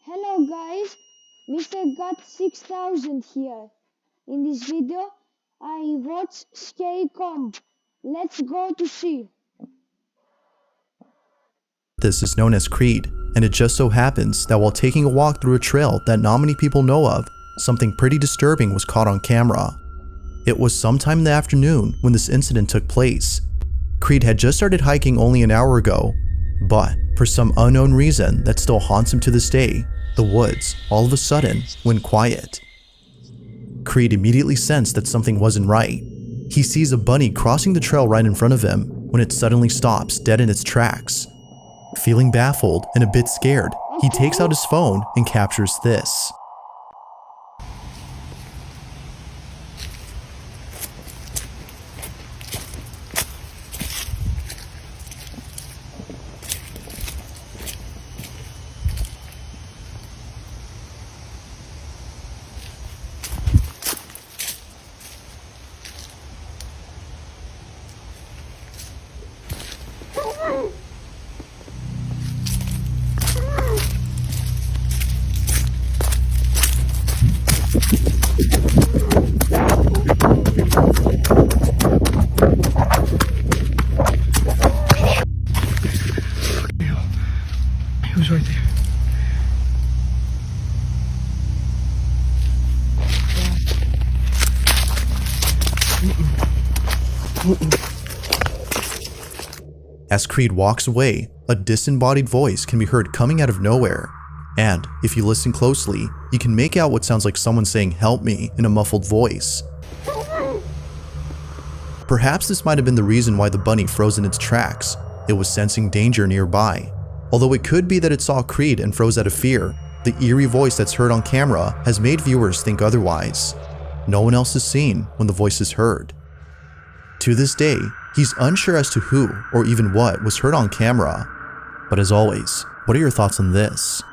Hello guys, Mr. Got 6000 here. In this video, I watch Scary Comp. Let's go to see. This is known as Creed, and it just so happens that while taking a walk through a trail that not many people know of, something pretty disturbing was caught on camera. It was sometime in the afternoon when this incident took place. Creed had just started hiking only an hour ago, but for some unknown reason that still haunts him to this day, the woods all of a sudden went quiet. Creed immediately sensed that something wasn't right. He sees a bunny crossing the trail right in front of him when it suddenly stops dead in its tracks. Feeling baffled and a bit scared, he takes out his phone and captures this. He was right there. As Creed walks away, a disembodied voice can be heard coming out of nowhere. And if you listen closely, you can make out what sounds like someone saying "help me" in a muffled voice. Perhaps this might have been the reason why the bunny froze in its tracks. It was sensing danger nearby. Although it could be that it saw Creed and froze out of fear, the eerie voice that's heard on camera has made viewers think otherwise. No one else is seen when the voice is heard. To this day, he's unsure as to who or even what was heard on camera. But as always, what are your thoughts on this?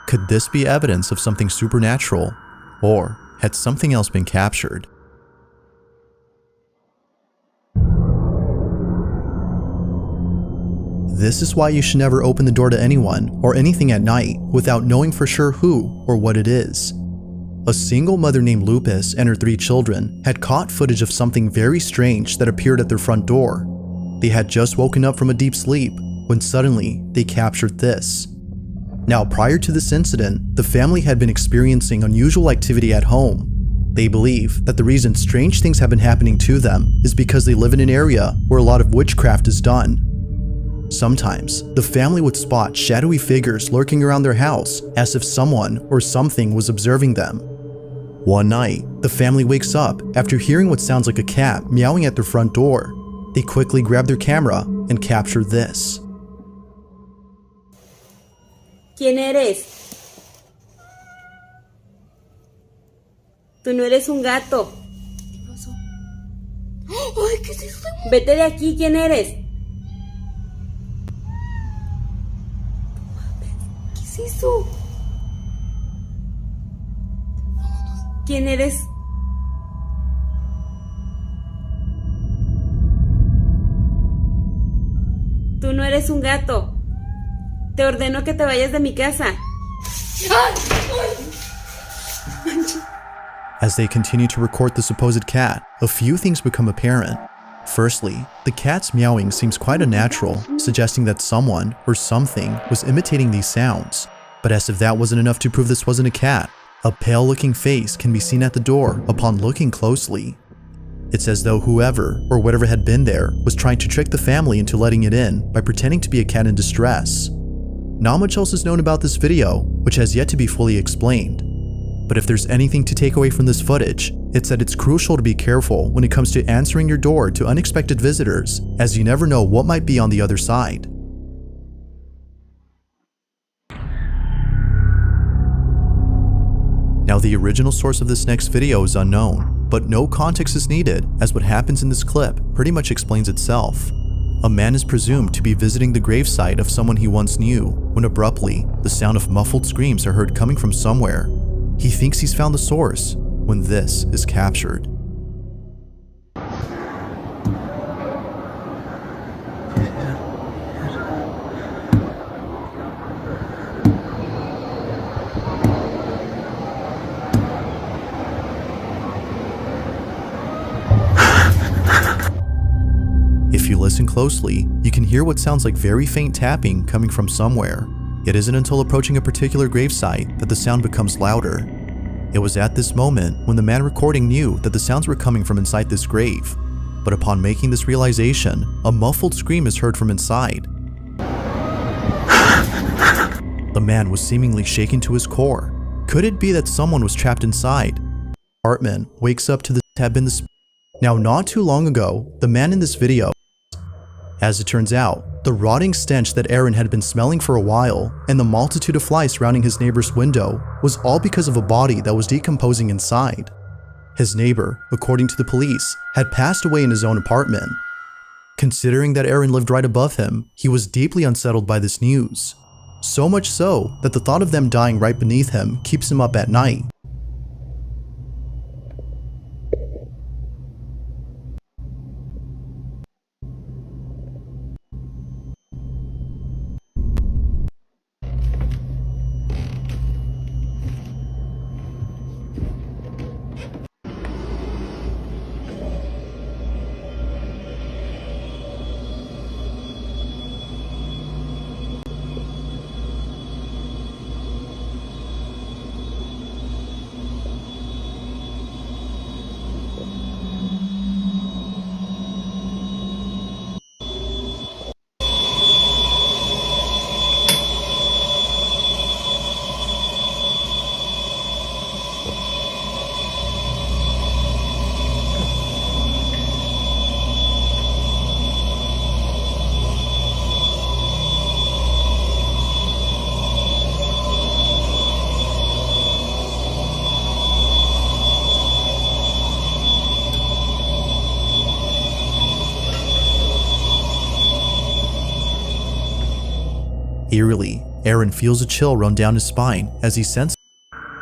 Could this be evidence of something supernatural? Or had something else been captured? This is why you should never open the door to anyone or anything at night without knowing for sure who or what it is. A single mother named Lupus and her 3 children had caught footage of something very strange that appeared at their front door. They had just woken up from a deep sleep when suddenly they captured this. Now, prior to this incident, the family had been experiencing unusual activity at home. They believe that the reason strange things have been happening to them is because they live in an area where a lot of witchcraft is done. Sometimes, the family would spot shadowy figures lurking around their house as if someone or something was observing them. One night, the family wakes up after hearing what sounds like a cat meowing at their front door. They quickly grab their camera and capture this. ¿Quién eres? Tú no eres un gato. ¿Qué pasó? ¡Ay, qué es eso! Vete de aquí, ¿quién eres? ¿Qué es eso? ¿Quién eres? Tú no eres un gato. Te ordeno que te vayas de mi casa. As they continue to record the supposed cat, a few things become apparent. Firstly, the cat's meowing seems quite unnatural, suggesting that someone or something was imitating these sounds. But as if that wasn't enough to prove this wasn't a cat, a pale-looking face can be seen at the door upon looking closely. It's as though whoever or whatever had been there was trying to trick the family into letting it in by pretending to be a cat in distress. Not much else is known about this video, which has yet to be fully explained. But if there's anything to take away from this footage, it's that it's crucial to be careful when it comes to answering your door to unexpected visitors, as you never know what might be on the other side. Now, the original source of this next video is unknown, but no context is needed, as what happens in this clip pretty much explains itself. A man is presumed to be visiting the gravesite of someone he once knew, when abruptly, the sound of muffled screams are heard coming from somewhere. He thinks he's found the source, when this is captured. you listen closely, you can hear what sounds like very faint tapping coming from somewhere. It isn't until approaching a particular gravesite that the sound becomes louder. It was at this moment when the man recording knew that the sounds were coming from inside this grave. But upon making this realization, a muffled scream is heard from inside. The man was seemingly shaken to his core. Could it be that someone was trapped inside? Hartman wakes up to this had been the Now, not too long ago, the man in this video, as it turns out, the rotting stench that Aaron had been smelling for a while and the multitude of flies surrounding his neighbor's window was all because of a body that was decomposing inside. His neighbor, according to the police, had passed away in his own apartment. Considering that Aaron lived right above him, he was deeply unsettled by this news. So much so that the thought of them dying right beneath him keeps him up at night. Eerily, Aaron feels a chill run down his spine as he senses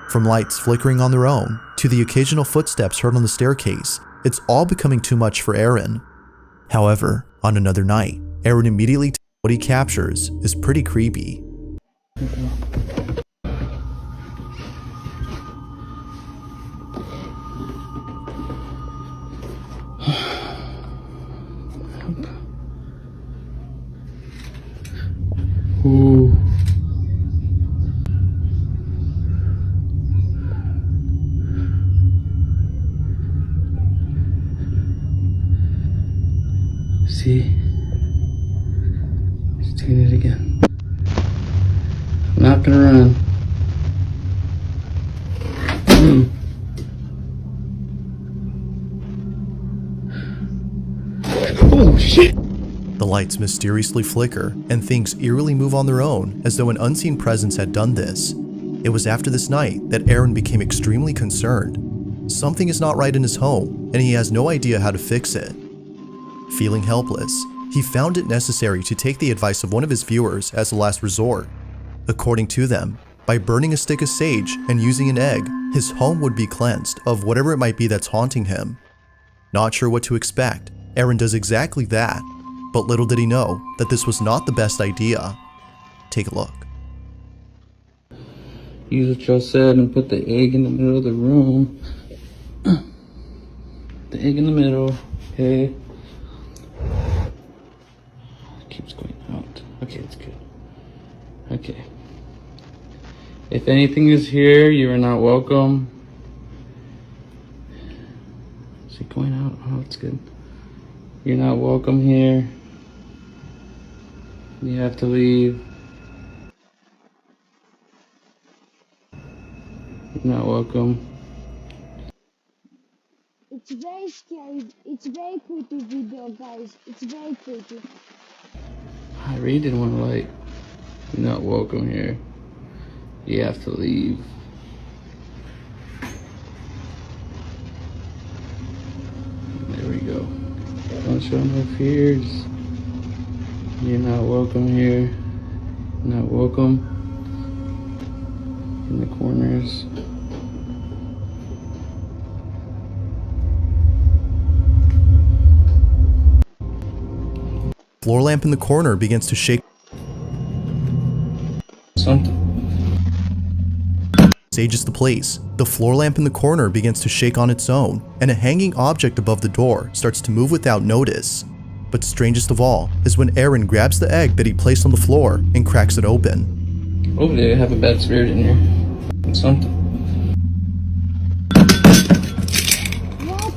from lights flickering on their own to the occasional footsteps heard on the staircase. It's all becoming too much for Aaron. However, on another night, Aaron immediately tells what he captures is pretty creepy. Ooh. See? He's doing it again. I'm not gonna run. Oh shit! The lights mysteriously flicker, and things eerily move on their own as though an unseen presence had done this. It was after this night that Aaron became extremely concerned. Something is not right in his home, and he has no idea how to fix it. Feeling helpless, he found it necessary to take the advice of one of his viewers as a last resort. According to them, by burning a stick of sage and using an egg, his home would be cleansed of whatever it might be that's haunting him. Not sure what to expect, Aaron does exactly that. But little did he know that this was not the best idea. Take a look. Use what y'all said and put the egg in the middle of the room. The egg in the middle, okay. It keeps going out. Okay, it's good. Okay. If anything is here, you are not welcome. Is it going out? Oh, it's good. You're not welcome here. You have to leave. You're not welcome. It's very scary. It's very creepy video, guys. It's very creepy. I really didn't want to like. You're not welcome here. You have to leave. There we go. Don't show no fears. You're not welcome here. You're not welcome in the corners. Floor lamp in the corner begins to shake. Something. Sages the place. The floor lamp in the corner begins to shake on its own, and a hanging object above the door starts to move without notice. But strangest of all is when Aaron grabs the egg that he placed on the floor and cracks it open. Hopefully I have a bad spirit in here. Something. What?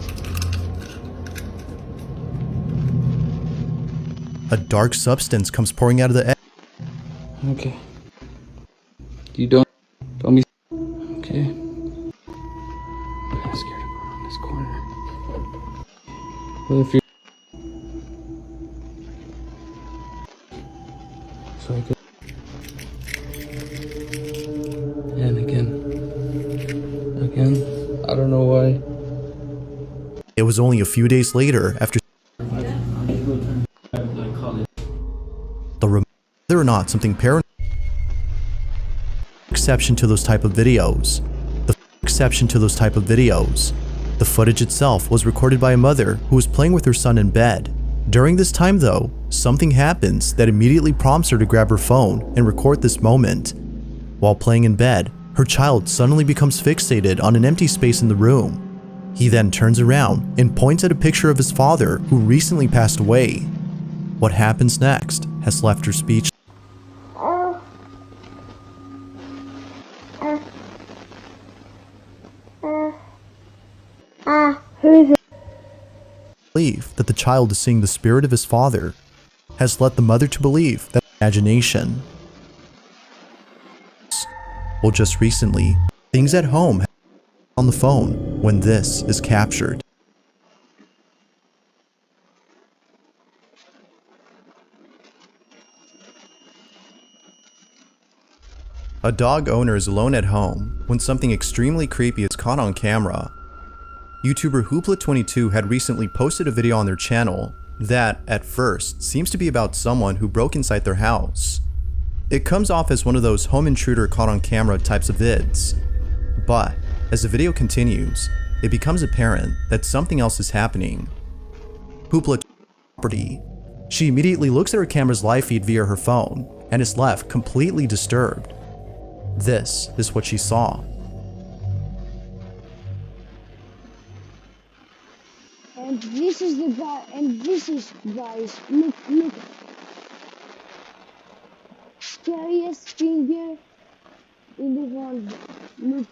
A dark substance comes pouring out of the egg. Okay. You don't tell me. Okay. I'm scared to go around this corner. Well, if you so I could. And again. I don't know why. It was only a few days later after whether or not something paranormal. Exception to those type of videos. The footage itself was recorded by a mother who was playing with her son in bed. During this time though, something happens that immediately prompts her to grab her phone and record this moment. While playing in bed, her child suddenly becomes fixated on an empty space in the room. He then turns around and points at a picture of his father who recently passed away. What happens next has left her speechless. Believe that the child is seeing the spirit of his father has led the mother to believe that imagination. Well, just recently, things at home on the phone when this is captured. A dog owner is alone at home when something extremely creepy is caught on camera. YouTuber Hoopla22 had recently posted a video on their channel that, at first, seems to be about someone who broke inside their house. It comes off as one of those home intruder caught on camera types of vids. But, as the video continues, it becomes apparent that something else is happening. Hoopla property. She immediately looks at her camera's live feed via her phone and is left completely disturbed. This is what she saw. And this is the guy, and this is, guys, look. Scariest finger in the world. Look.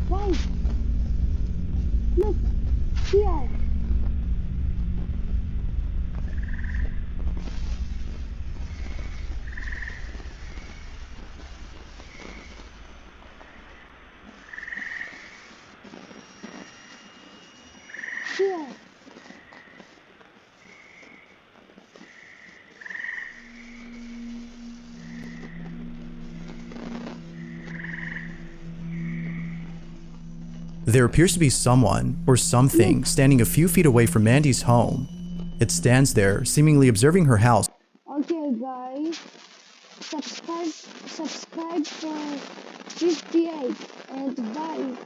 Guys, look here. Here. There appears to be someone or something standing a few feet away from Mandy's home. It stands there, seemingly observing her house. Okay, guys, subscribe for 58 and bye.